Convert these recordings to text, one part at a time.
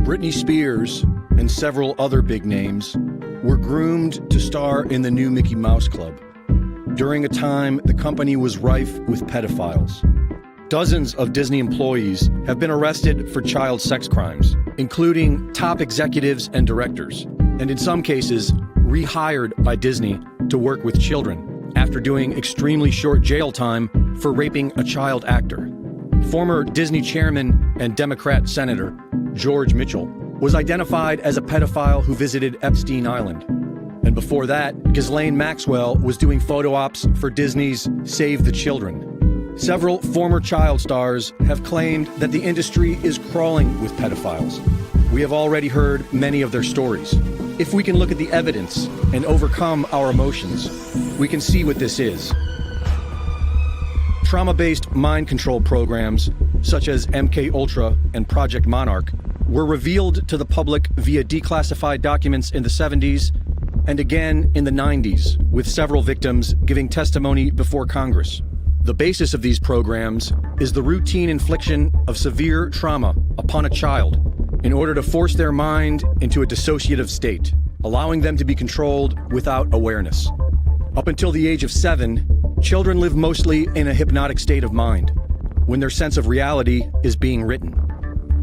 Britney Spears and several other big names were groomed to star in the new Mickey Mouse Club during a time the company was rife with pedophiles. Dozens of Disney employees have been arrested for child sex crimes, including top executives and directors, and in some cases, rehired by Disney to work with children after doing extremely short jail time for raping a child actor. Former Disney chairman and Democrat Senator George Mitchell was identified as a pedophile who visited Epstein Island. And before that, Ghislaine Maxwell was doing photo ops for Disney's Save the Children. Several former child stars have claimed that the industry is crawling with pedophiles. We have already heard many of their stories. If we can look at the evidence and overcome our emotions, we can see what this is. Trauma-based mind control programs, such as MKUltra and Project Monarch, were revealed to the public via declassified documents in the 70s and again in the 90s, with several victims giving testimony before Congress. The basis of these programs is the routine infliction of severe trauma upon a child in order to force their mind into a dissociative state, allowing them to be controlled without awareness. Up until the age of 7, children live mostly in a hypnotic state of mind, when their sense of reality is being written,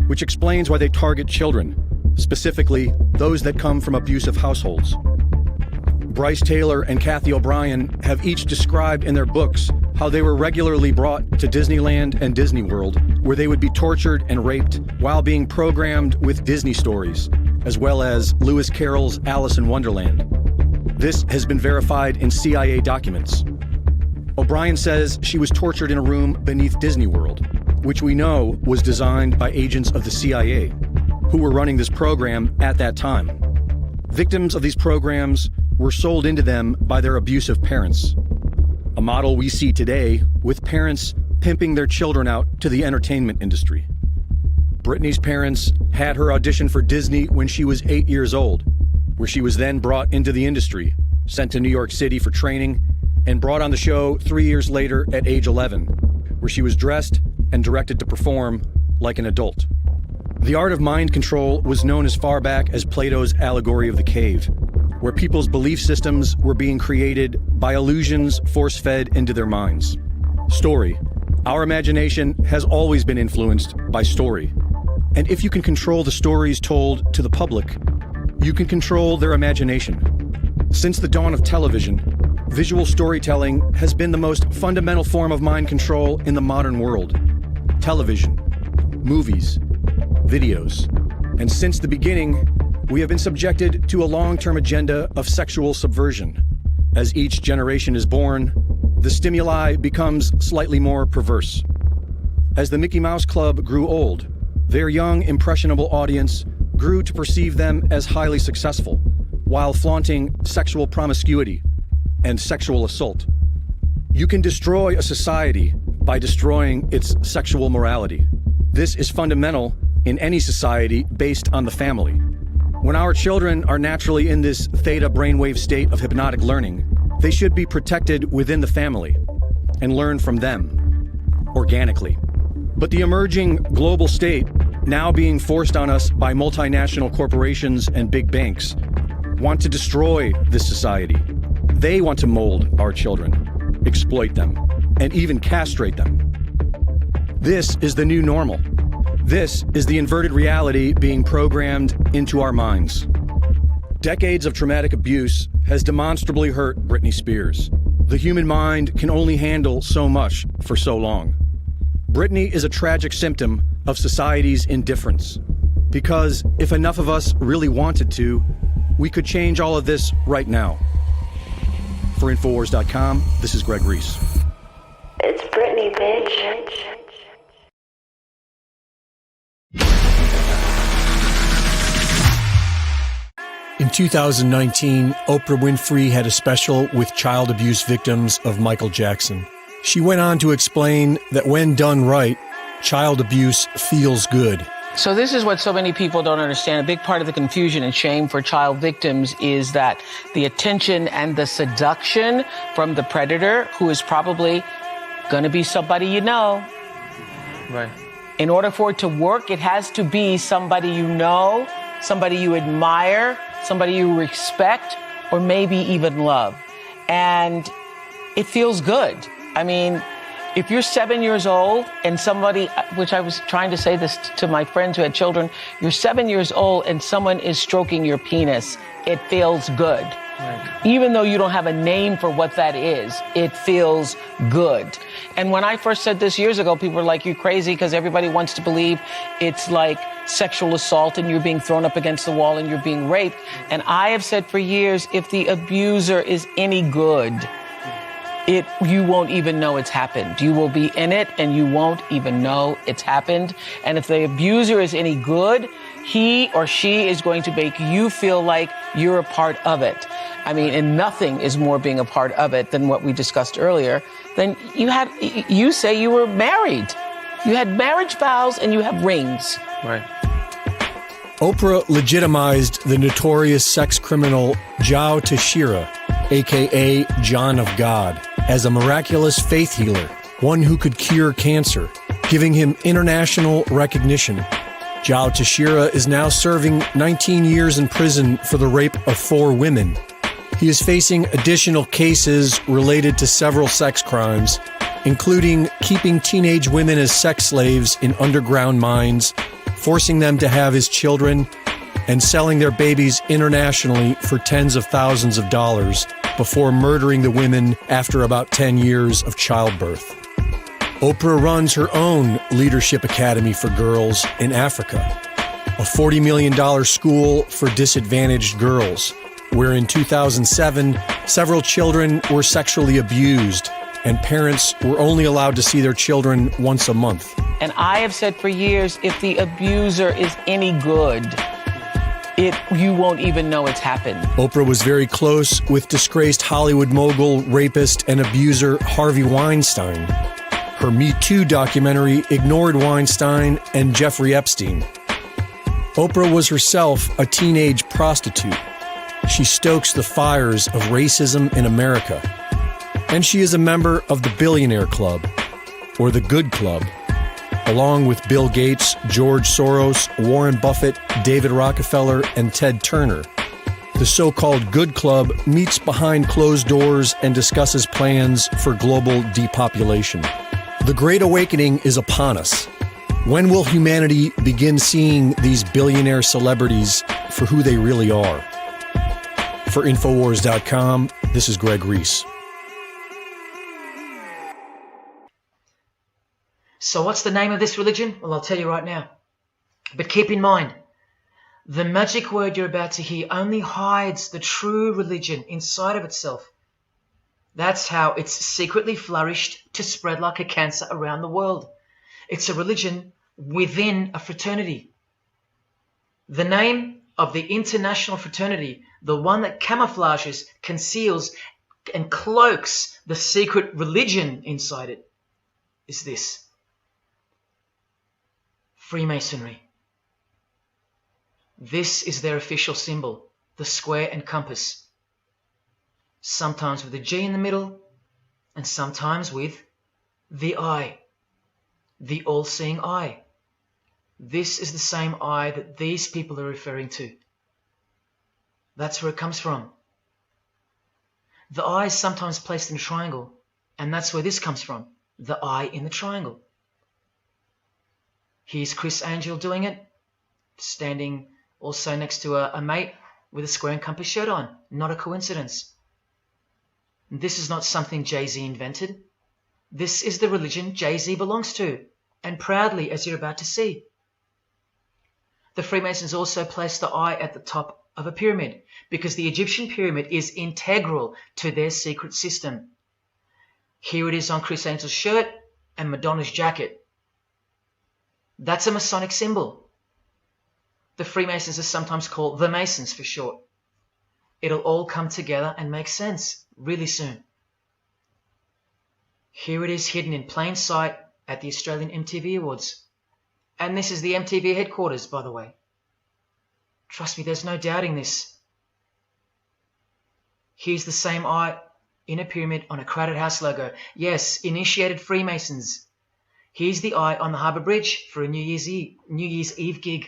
which explains why they target children, specifically those that come from abusive households. Bryce Taylor and Kathy O'Brien have each described in their books how they were regularly brought to Disneyland and Disney World, where they would be tortured and raped while being programmed with Disney stories, as well as Lewis Carroll's Alice in Wonderland. This has been verified in CIA documents. O'Brien says she was tortured in a room beneath Disney World, which we know was designed by agents of the CIA, who were running this program at that time. Victims of these programs were sold into them by their abusive parents, a model we see today with parents pimping their children out to the entertainment industry. Britney's parents had her audition for Disney when she was 8 years old, where she was then brought into the industry, sent to New York City for training, and brought on the show 3 years later at age 11, where she was dressed and directed to perform like an adult. The art of mind control was known as far back as Plato's allegory of the cave, where people's belief systems were being created by illusions force-fed into their minds. Story. Our imagination has always been influenced by story. And if you can control the stories told to the public, you can control their imagination. Since the dawn of television, visual storytelling has been the most fundamental form of mind control in the modern world. Television, movies, videos. And since the beginning, we have been subjected to a long-term agenda of sexual subversion. As each generation is born, the stimuli becomes slightly more perverse. As the Mickey Mouse Club grew old, their young, impressionable audience grew to perceive them as highly successful, while flaunting sexual promiscuity and sexual assault. You can destroy a society by destroying its sexual morality. This is fundamental in any society based on the family. When our children are naturally in this theta brainwave state of hypnotic learning, they should be protected within the family and learn from them, organically. But the emerging global state, now being forced on us by multinational corporations and big banks, want to destroy this society. They want to mold our children, exploit them, and even castrate them. This is the new normal. This is the inverted reality being programmed into our minds. Decades of traumatic abuse has demonstrably hurt Britney Spears. The human mind can only handle so much for so long. Britney is a tragic symptom of society's indifference. Because if enough of us really wanted to, we could change all of this right now. For Infowars.com, this is Greg Reese. It's Britney, bitch. In 2019, Oprah Winfrey had a special with child abuse victims of Michael Jackson. She went on to explain that when done right, child abuse feels good. So this is what so many people don't understand. A big part of the confusion and shame for child victims is that the attention and the seduction from the predator, who is probably going to be somebody you know. Right. In order for it to work, it has to be somebody you know, somebody you admire, somebody you respect, or maybe even love. And it feels good. I mean, if you're 7 years old and somebody, which I was trying to say this to my friends who had children, you're 7 years old and someone is stroking your penis, it feels good. Right. Even though you don't have a name for what that is, it feels good. And when I first said this years ago, people were like, you're crazy, because everybody wants to believe it's like sexual assault and you're being thrown up against the wall and you're being raped. And I have said for years, if the abuser is any good, you won't even know it's happened. You will be in it and you won't even know it's happened. And if the abuser is any good, he or she is going to make you feel like you're a part of it. I mean, and nothing is more being a part of it than what we discussed earlier. Then you say you were married. You had marriage vows and you have rings. Right. Oprah legitimized the notorious sex criminal Joe Teixeira, a.k.a. John of God, as a miraculous faith healer, one who could cure cancer, giving him international recognition. Joe Teixeira is now serving 19 years in prison for the rape of 4 women. He is facing additional cases related to several sex crimes, including keeping teenage women as sex slaves in underground mines, forcing them to have his children, and selling their babies internationally for tens of thousands of dollars before murdering the women after about 10 years of childbirth. Oprah runs her own Leadership Academy for Girls in Africa, a $40 million school for disadvantaged girls, where in 2007, several children were sexually abused and parents were only allowed to see their children once a month. And I have said for years, if the abuser is any good, you won't even know it's happened. Oprah was very close with disgraced Hollywood mogul, rapist, and abuser Harvey Weinstein. Her Me Too documentary ignored Weinstein and Jeffrey Epstein. Oprah was herself a teenage prostitute. She stokes the fires of racism in America. And she is a member of the Billionaire Club, or the Good Club, along with Bill Gates, George Soros, Warren Buffett, David Rockefeller, and Ted Turner. The so-called Good Club meets behind closed doors and discusses plans for global depopulation. The Great Awakening is upon us. When will humanity begin seeing these billionaire celebrities for who they really are? For Infowars.com, this is Greg Reese. So what's the name of this religion? Well, I'll tell you right now. But keep in mind, the magic word you're about to hear only hides the true religion inside of itself. That's how it's secretly flourished to spread like a cancer around the world. It's a religion within a fraternity. The name of the international fraternity, the one that camouflages, conceals, and cloaks the secret religion inside it, is this: Freemasonry. This is their official symbol, the square and compass. Sometimes with a G in the middle, and sometimes with the eye, the all-seeing eye. This is the same eye that these people are referring to. That's where it comes from. The eye is sometimes placed in a triangle, and that's where this comes from, the eye in the triangle. Here's Chris Angel doing it, standing also next to a mate with a square and compass shirt on. Not a coincidence. This is not something Jay-Z invented. This is the religion Jay-Z belongs to, and proudly, as you're about to see. The Freemasons also placed the eye at the top of a pyramid because the Egyptian pyramid is integral to their secret system. Here it is on Chris Angel's shirt and Madonna's jacket. That's a Masonic symbol. The Freemasons are sometimes called the Masons for short. It'll all come together and make sense really soon. Here it is hidden in plain sight at the Australian MTV Awards. And this is the MTV headquarters, by the way. Trust me, there's no doubting this. Here's the same eye in a pyramid on a Crowded House logo. Yes, initiated Freemasons. Here's the eye on the Harbour Bridge for a New Year's Eve gig.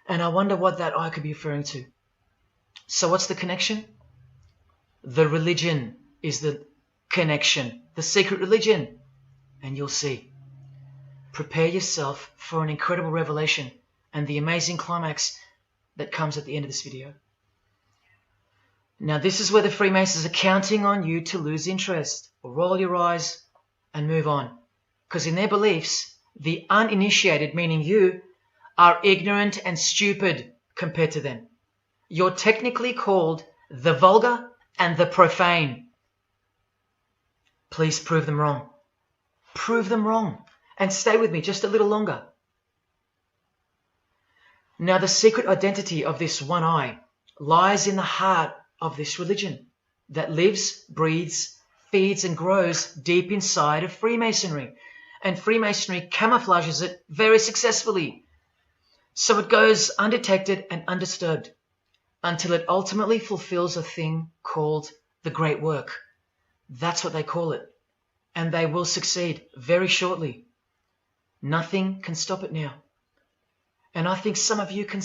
And I wonder what that eye could be referring to. So what's the connection? The religion is the connection, the secret religion. And you'll see. Prepare yourself for an incredible revelation and the amazing climax that comes at the end of this video. Now, this is where the Freemasons are counting on you to lose interest or roll your eyes and move on. Because in their beliefs, the uninitiated, meaning you, are ignorant and stupid compared to them. You're technically called the vulgar and the profane. Please prove them wrong. Prove them wrong. And stay with me just a little longer. Now, the secret identity of this one eye lies in the heart of this religion that lives, breathes, feeds and grows deep inside of Freemasonry. And Freemasonry camouflages it very successfully. So it goes undetected and undisturbed until it ultimately fulfills a thing called the Great Work. That's what they call it. And they will succeed very shortly. Nothing can stop it now. And I think some of you can